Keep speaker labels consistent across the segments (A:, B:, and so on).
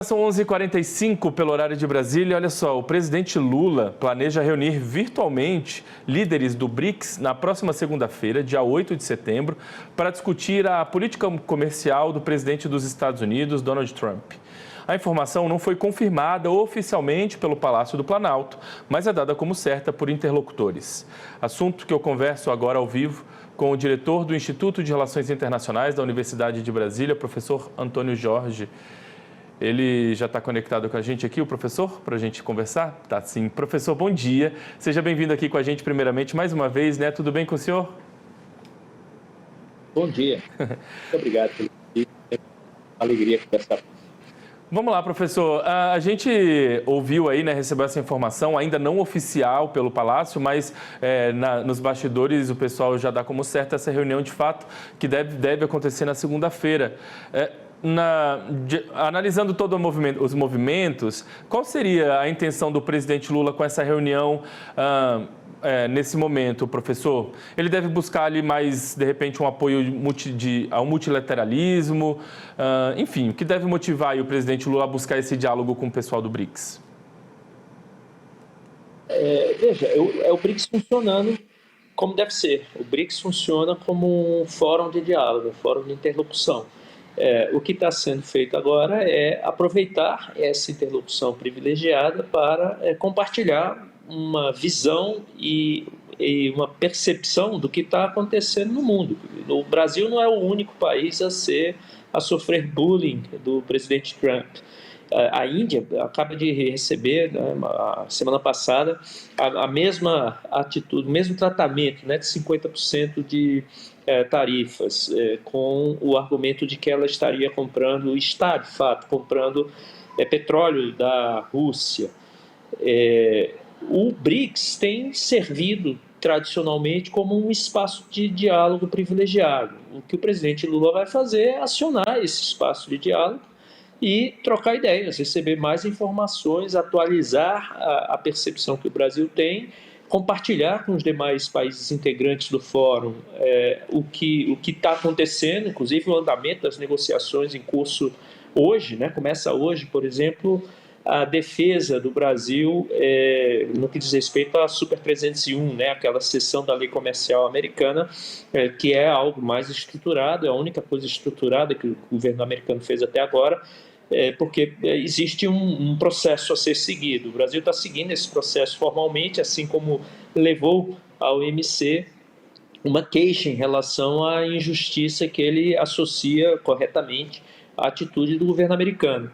A: São 11h45 pelo horário de Brasília. Olha só, o presidente Lula planeja reunir virtualmente líderes do BRICS na próxima segunda-feira, dia 8 de setembro, para discutir a política comercial do presidente dos Estados Unidos, Donald Trump. A informação não foi confirmada oficialmente pelo Palácio do Planalto, mas é dada como certa por interlocutores. Assunto que eu converso agora ao vivo com o diretor do Instituto de Relações Internacionais da Universidade de Brasília, professor Antônio Jorge. Ele já está conectado com a gente aqui, o professor, para a gente conversar? Tá sim. Professor, bom dia. Seja bem-vindo aqui com a gente primeiramente mais uma vez, né? Tudo bem com o senhor?
B: Bom dia. Muito obrigado pelo convite. Alegria conversar com você.
A: Vamos lá, professor. A gente ouviu aí, né, recebeu essa informação, ainda não oficial pelo Palácio, mas nos bastidores o pessoal já dá como certa essa reunião de fato que deve acontecer na segunda-feira. Analisando todo os movimentos, qual seria a intenção do presidente Lula com essa reunião nesse momento, professor? Ele deve buscar ali mais, de repente, um apoio ao multilateralismo, enfim, o que deve motivar aí o presidente Lula a buscar esse diálogo com o pessoal do BRICS?
B: Veja, é o BRICS funcionando como deve ser. O BRICS funciona como um fórum de diálogo, um fórum de interlocução. O que está sendo feito agora é aproveitar essa interlocução privilegiada para compartilhar uma visão e uma percepção do que está acontecendo no mundo. O Brasil não é o único país a sofrer bullying do presidente Trump. A Índia acaba de receber, né, semana passada, a mesma atitude, o mesmo tratamento, né, de 50% de tarifas, com o argumento de que ela estaria comprando, está de fato comprando petróleo da Rússia. O BRICS tem servido tradicionalmente como um espaço de diálogo privilegiado. O que o presidente Lula vai fazer é acionar esse espaço de diálogo e trocar ideias, receber mais informações, atualizar a percepção que o Brasil tem, compartilhar com os demais países integrantes do Fórum o que está acontecendo, inclusive o andamento das negociações em curso hoje, né? Começa hoje, por exemplo, a defesa do Brasil no que diz respeito à Super 301, né? Aquela seção da lei comercial americana, que é algo mais estruturado, é a única coisa estruturada que o governo americano fez até agora, porque existe um processo a ser seguido. O Brasil está seguindo esse processo formalmente, assim como levou ao OMC uma queixa em relação à injustiça que ele associa corretamente à atitude do governo americano.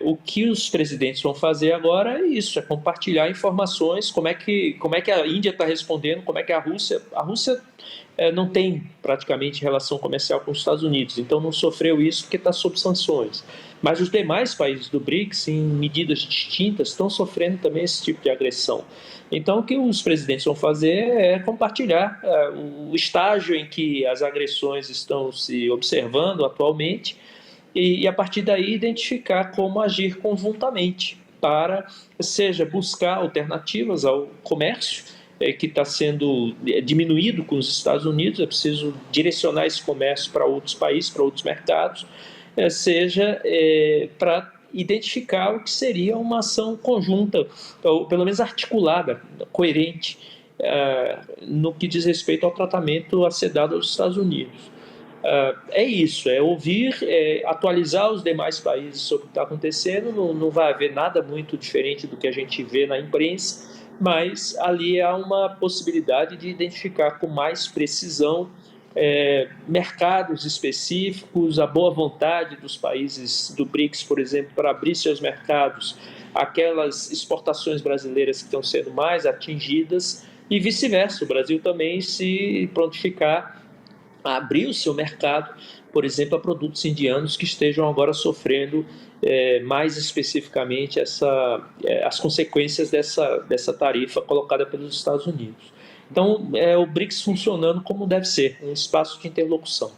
B: O que os presidentes vão fazer agora é isso, é compartilhar informações, como é que a Índia está respondendo, como é que a Rússia não tem praticamente relação comercial com os Estados Unidos, então não sofreu isso porque está sob sanções. Mas os demais países do BRICS, em medidas distintas, estão sofrendo também esse tipo de agressão. Então, o que os presidentes vão fazer é compartilhar o estágio em que as agressões estão se observando atualmente e a partir daí, identificar como agir conjuntamente para, seja buscar alternativas ao comércio, que está sendo diminuído com os Estados Unidos, é preciso direcionar esse comércio para outros países, para outros mercados, seja para identificar o que seria uma ação conjunta, ou pelo menos articulada, coerente, no que diz respeito ao tratamento a ser dado aos Estados Unidos. É isso, é ouvir, atualizar os demais países sobre o que está acontecendo, não vai haver nada muito diferente do que a gente vê na imprensa, mas ali há uma possibilidade de identificar com mais precisão mercados específicos, a boa vontade dos países do BRICS, por exemplo, para abrir seus mercados, aquelas exportações brasileiras que estão sendo mais atingidas e vice-versa, o Brasil também se prontificar a abrir o seu mercado, por exemplo, a produtos indianos que estejam agora sofrendo mais especificamente as consequências dessa tarifa colocada pelos Estados Unidos. Então, o BRICS funcionando como deve ser, um espaço de interlocução.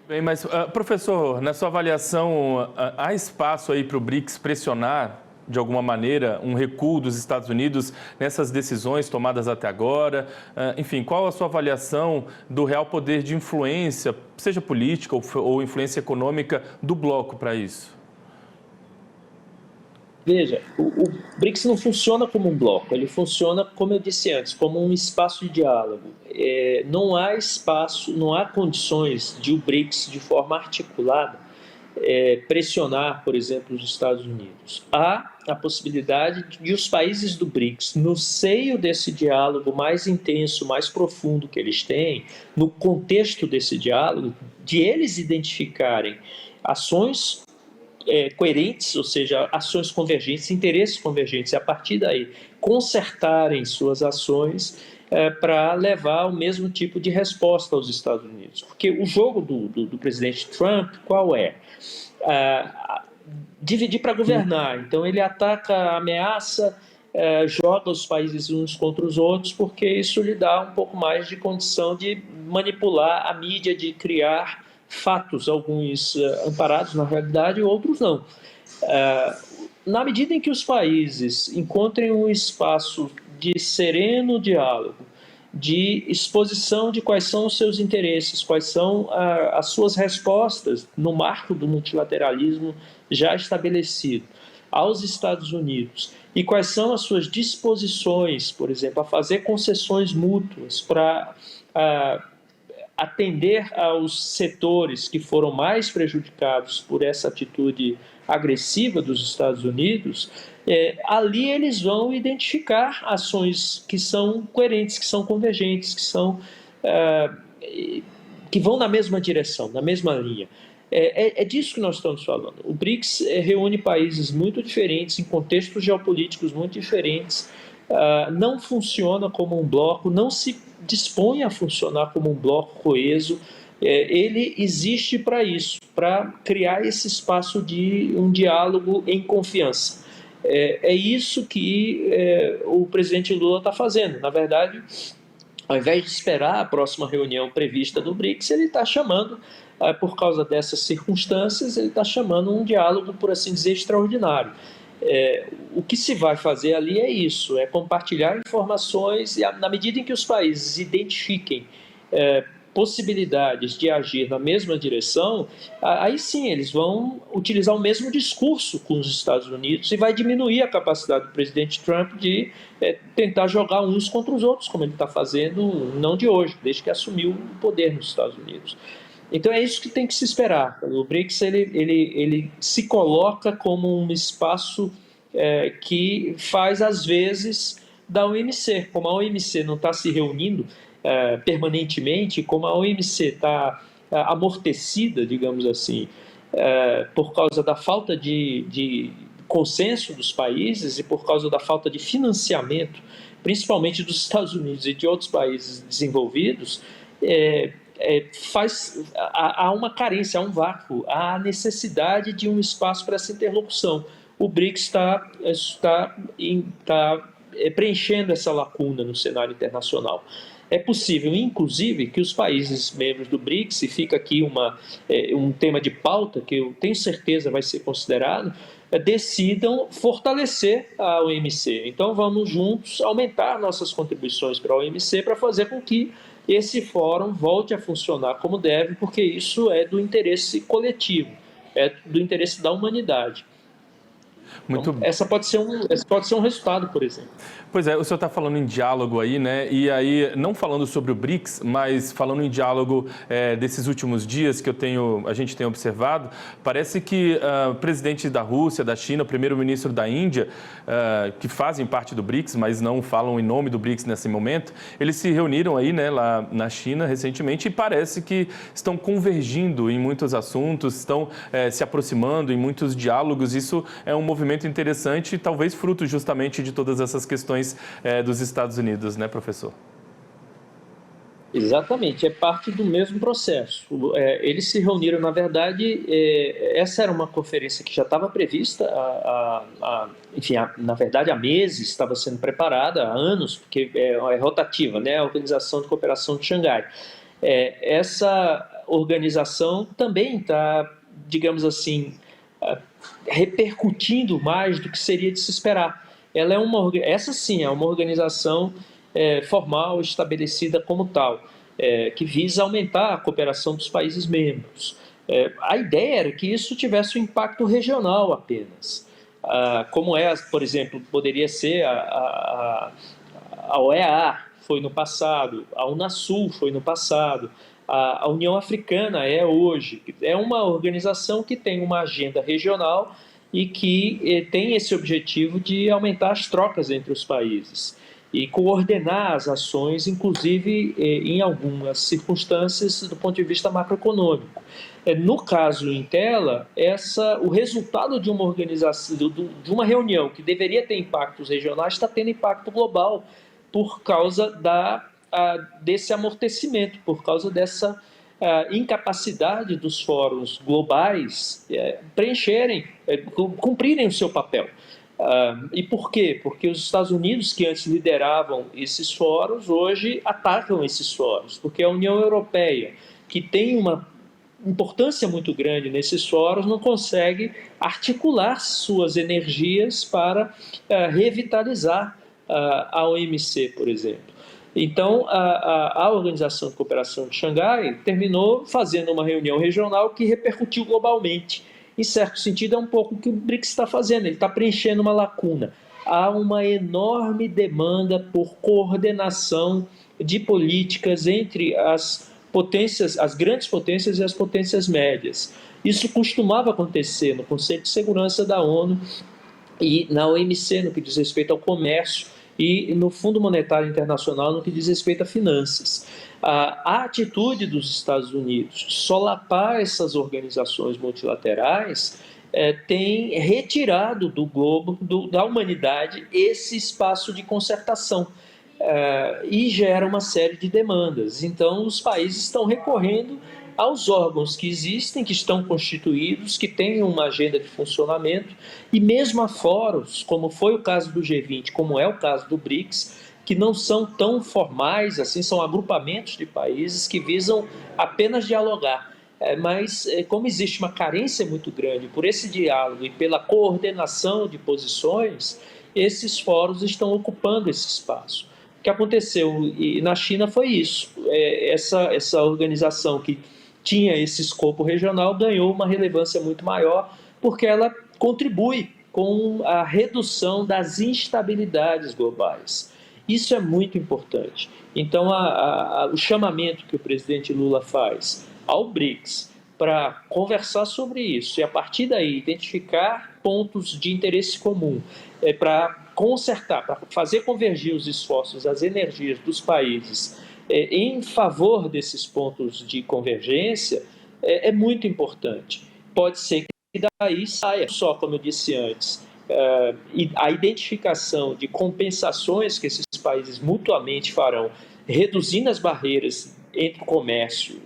A: Bem, mas, professor, na sua avaliação, há espaço aí para o BRICS pressionar, de alguma maneira, um recuo dos Estados Unidos nessas decisões tomadas até agora? Enfim, qual a sua avaliação do real poder de influência, seja política ou influência econômica, do bloco para isso?
B: Veja, o BRICS não funciona como um bloco, ele funciona, como eu disse antes, como um espaço de diálogo. Não há espaço, não há condições de o BRICS, de forma articulada, pressionar, por exemplo, os Estados Unidos. Há a possibilidade de os países do BRICS, no seio desse diálogo mais intenso, mais profundo que eles têm, no contexto desse diálogo, de eles identificarem ações coerentes, ou seja, ações convergentes, interesses convergentes, e a partir daí consertarem suas ações para levar o mesmo tipo de resposta aos Estados Unidos. Porque o jogo do presidente Trump, qual é? Dividir para governar. Então ele ataca, ameaça, joga os países uns contra os outros, porque isso lhe dá um pouco mais de condição de manipular a mídia, de criar fatos, alguns amparados na realidade, outros não. Na medida em que os países encontrem um espaço de sereno diálogo, de exposição de quais são os seus interesses, quais são as suas respostas no marco do multilateralismo já estabelecido aos Estados Unidos, e quais são as suas disposições, por exemplo, a fazer concessões mútuas para atender aos setores que foram mais prejudicados por essa atitude agressiva dos Estados Unidos, ali eles vão identificar ações que são coerentes, que são convergentes, que vão na mesma direção, na mesma linha. É disso que nós estamos falando. O BRICS reúne países muito diferentes, em contextos geopolíticos muito diferentes, não funciona como um bloco, não se dispõe a funcionar como um bloco coeso. Ele existe para isso, para criar esse espaço de um diálogo em confiança. É isso que o presidente Lula está fazendo. Na verdade, ao invés de esperar a próxima reunião prevista do BRICS, ele está chamando, por causa dessas circunstâncias, ele está chamando um diálogo, por assim dizer, extraordinário. O que se vai fazer ali é isso, é compartilhar informações, e na medida em que os países identifiquem possibilidades de agir na mesma direção, aí sim eles vão utilizar o mesmo discurso com os Estados Unidos e vai diminuir a capacidade do presidente Trump de tentar jogar uns contra os outros, como ele está fazendo não de hoje, desde que assumiu o poder nos Estados Unidos. Então é isso que tem que se esperar. O BRICS ele se coloca como um espaço que faz, às vezes, da OMC. Como a OMC não está se reunindo permanentemente, como a OMC está amortecida, digamos assim, por causa da falta de consenso dos países e por causa da falta de financiamento, principalmente dos Estados Unidos e de outros países desenvolvidos, há uma carência, há um vácuo, há necessidade de um espaço para essa interlocução. O BRICS está preenchendo essa lacuna no cenário internacional. É possível, inclusive, que os países membros do BRICS, e fica aqui um tema de pauta que eu tenho certeza vai ser considerado, decidam fortalecer a OMC. Então, vamos juntos aumentar nossas contribuições para a OMC para fazer com que esse fórum volte a funcionar como deve, porque isso é do interesse coletivo, é do interesse da humanidade.
A: Muito...
B: Então, esse pode ser um resultado, por exemplo.
A: Pois é, o senhor está falando em diálogo aí, né? E aí, não falando sobre o BRICS, mas falando em diálogo desses últimos dias que a gente tem observado, parece que o presidente da Rússia, da China, o primeiro-ministro da Índia, que fazem parte do BRICS, mas não falam em nome do BRICS nesse momento, eles se reuniram aí, né, lá na China recentemente e parece que estão convergindo em muitos assuntos, estão se aproximando em muitos diálogos. Isso é um movimento interessante, talvez fruto justamente de todas essas questões dos Estados Unidos, né, professor?
B: Exatamente, é parte do mesmo processo. Eles se reuniram, na verdade, essa era uma conferência que já estava prevista, na verdade, há meses, estava sendo preparada, há anos, porque é rotativa, né, a Organização de Cooperação de Xangai. Essa organização também está, digamos assim, repercutindo mais do que seria de se esperar. Essa sim é uma organização formal, estabelecida como tal, que visa aumentar a cooperação dos países membros. A ideia era que isso tivesse um impacto regional apenas. como é, por exemplo, poderia ser a OEA, foi no passado, a Unasul foi no passado, a União Africana é hoje. É uma organização que tem uma agenda regional e que tem esse objetivo de aumentar as trocas entre os países e coordenar as ações, inclusive em algumas circunstâncias do ponto de vista macroeconômico. No caso Intela, o resultado de uma organização, de uma reunião que deveria ter impactos regionais, está tendo impacto global por causa desse amortecimento, por causa dessa incapacidade dos fóruns globais preencherem, cumprirem o seu papel. E por quê? Porque os Estados Unidos, que antes lideravam esses fóruns, hoje atacam esses fóruns, porque a União Europeia, que tem uma importância muito grande nesses fóruns, não consegue articular suas energias para revitalizar a OMC, por exemplo. Então, a Organização de Cooperação de Xangai terminou fazendo uma reunião regional que repercutiu globalmente. Em certo sentido, é um pouco o que o BRICS está fazendo, ele está preenchendo uma lacuna. Há uma enorme demanda por coordenação de políticas entre as potências, as grandes potências e as potências médias. Isso costumava acontecer no Conselho de Segurança da ONU e na OMC, no que diz respeito ao comércio, e no Fundo Monetário Internacional, no que diz respeito a finanças. A atitude dos Estados Unidos de solapar essas organizações multilaterais tem retirado do globo, da humanidade, esse espaço de concertação. E gera uma série de demandas. Então, os países estão recorrendo aos órgãos que existem, que estão constituídos, que têm uma agenda de funcionamento, e mesmo a fóruns, como foi o caso do G20, como é o caso do BRICS, que não são tão formais, assim, são agrupamentos de países que visam apenas dialogar. Mas, como existe uma carência muito grande por esse diálogo e pela coordenação de posições, esses fóruns estão ocupando esse espaço. O que aconteceu na China foi isso. Essa organização que tinha esse escopo regional ganhou uma relevância muito maior porque ela contribui com a redução das instabilidades globais. Isso é muito importante. Então, o chamamento que o presidente Lula faz ao BRICS para conversar sobre isso e, a partir daí, identificar pontos de interesse comum, para consertar, para fazer convergir os esforços, as energias dos países em favor desses pontos de convergência, é muito importante. Pode ser que daí saia só, como eu disse antes, a identificação de compensações que esses países mutuamente farão, reduzindo as barreiras entre o comércio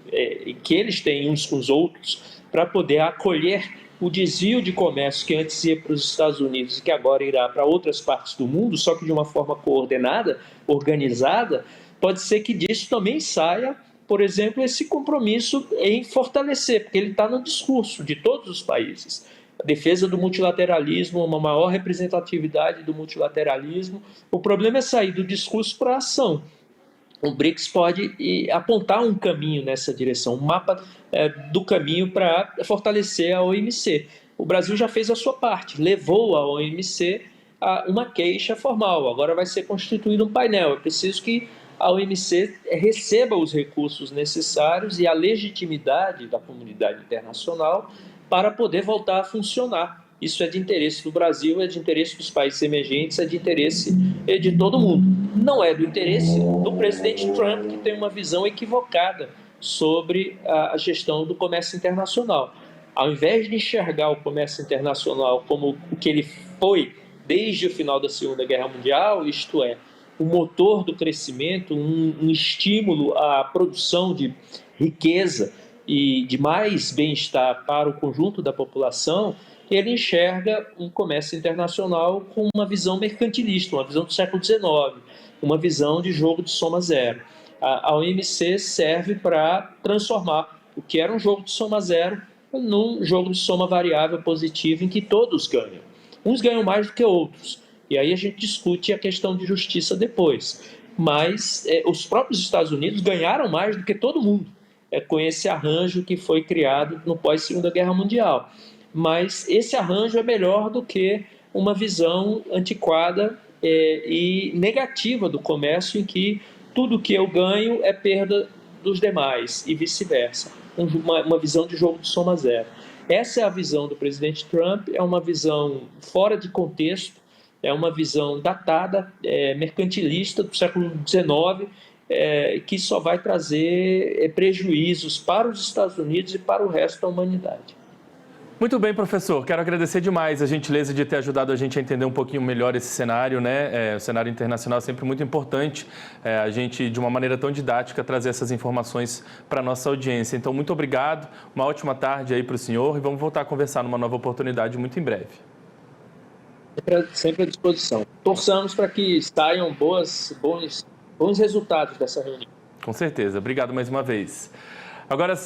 B: que eles têm uns com os outros, para poder acolher o desvio de comércio que antes ia para os Estados Unidos e que agora irá para outras partes do mundo, só que de uma forma coordenada, organizada. Pode ser que disso também saia, por exemplo, esse compromisso em fortalecer, porque ele está no discurso de todos os países. A defesa do multilateralismo, uma maior representatividade do multilateralismo. O problema é sair do discurso para a ação. O BRICS pode apontar um caminho nessa direção, um mapa do caminho para fortalecer a OMC. O Brasil já fez a sua parte, levou a OMC a uma queixa formal. Agora vai ser constituído um painel. É preciso que a OMC receba os recursos necessários e a legitimidade da comunidade internacional para poder voltar a funcionar. Isso é de interesse do Brasil, é de interesse dos países emergentes, é de interesse de todo mundo. Não é do interesse do presidente Trump, que tem uma visão equivocada sobre a gestão do comércio internacional. Ao invés de enxergar o comércio internacional como o que ele foi desde o final da Segunda Guerra Mundial, isto é, o motor do crescimento, um estímulo à produção de riqueza e de mais bem-estar para o conjunto da população, ele enxerga um comércio internacional com uma visão mercantilista, uma visão do século XIX, uma visão de jogo de soma zero. A OMC serve para transformar o que era um jogo de soma zero num jogo de soma variável positivo em que todos ganham. Uns ganham mais do que outros. E aí a gente discute a questão de justiça depois. Mas os próprios Estados Unidos ganharam mais do que todo mundo com esse arranjo que foi criado no pós-Segunda Guerra Mundial. Mas esse arranjo é melhor do que uma visão antiquada e negativa do comércio, em que tudo que eu ganho é perda dos demais e vice-versa. Uma visão de jogo de soma zero. Essa é a visão do presidente Trump, é uma visão fora de contexto, é uma visão datada, mercantilista do século XIX, que só vai trazer prejuízos para os Estados Unidos e para o resto da humanidade.
A: Muito bem, professor. Quero agradecer demais a gentileza de ter ajudado a gente a entender um pouquinho melhor esse cenário, né? O cenário internacional é sempre muito importante. A gente, de uma maneira tão didática, trazer essas informações para a nossa audiência. Então, muito obrigado. Uma ótima tarde aí para o senhor e vamos voltar a conversar numa nova oportunidade muito em breve.
B: Sempre à disposição. Torçamos para que saiam bons resultados dessa reunião.
A: Com certeza. Obrigado mais uma vez. Agora